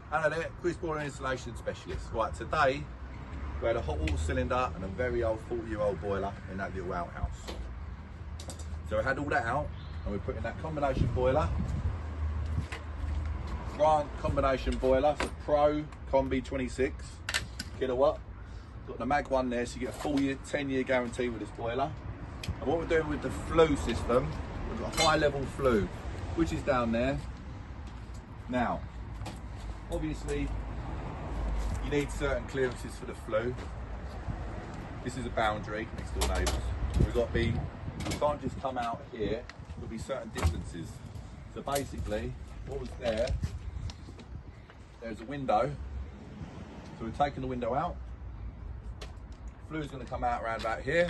Hello there, Chris Boiler Installation Specialist. Right, today we had a hot water cylinder and a very old 40-year-old boiler in that little outhouse. So we had all that out and we put in that combination boiler, Grant combination boiler, so Pro Combi 26 kilowatt. Got the mag one there, so you get a full 10-year guarantee with this boiler. And what we're doing with the flue system, we've got a high level flue, which is down there. Now, obviously, you need certain clearances for the flue. This is a boundary next door neighbours. We've got to be, we can't just come out here, there'll be certain distances. So basically, what was there, there's a window. So we're taking the window out. Flue's going to come out around about here.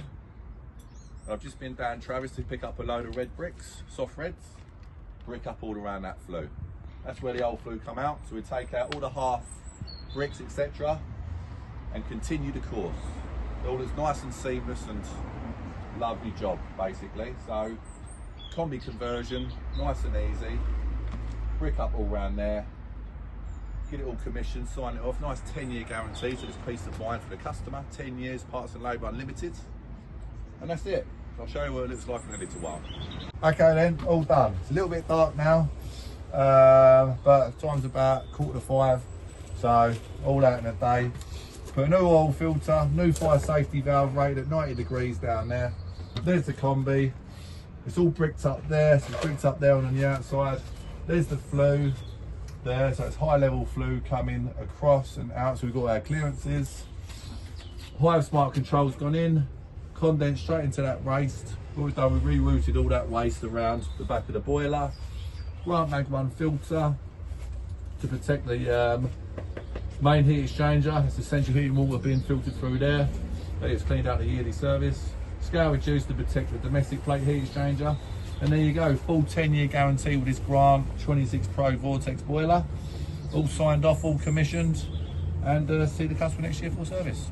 And I've just been down Travis to pick up a load of red bricks, soft reds, brick up all around that flue. That's where the old flue come out. So we take out all the half bricks, etc., and continue the course. All is nice and seamless and lovely job, basically. So combi conversion, nice and easy. Brick up all around there. Get it all commissioned, sign it off. Nice 10-year guarantee, so there's peace of mind for the customer. 10 years, parts and labour unlimited. And that's it. I'll show you what it looks like in a little while. Okay then, all done. It's a little bit dark now, but time's about 4:45. So all out in a day. Put a new oil filter, new fire safety valve rated at 90 degrees down there. There's the combi. It's all bricked up there, so it's bricked up there on the outside. There's the flue there, so it's high level flue coming across and out. So we've got our clearances. Hive smart control's gone in, condensed straight into that waste. What we've done, we've rerouted all that waste around the back of the boiler. Grant mag one filter to protect the main heat exchanger. That's essential heating water being filtered through there. It's cleaned out the yearly service. Scale reduced to protect the domestic plate heat exchanger. And there you go, full 10-year guarantee with this Grant 26 Pro Vortex boiler. All signed off, all commissioned, and see the customer next year for service.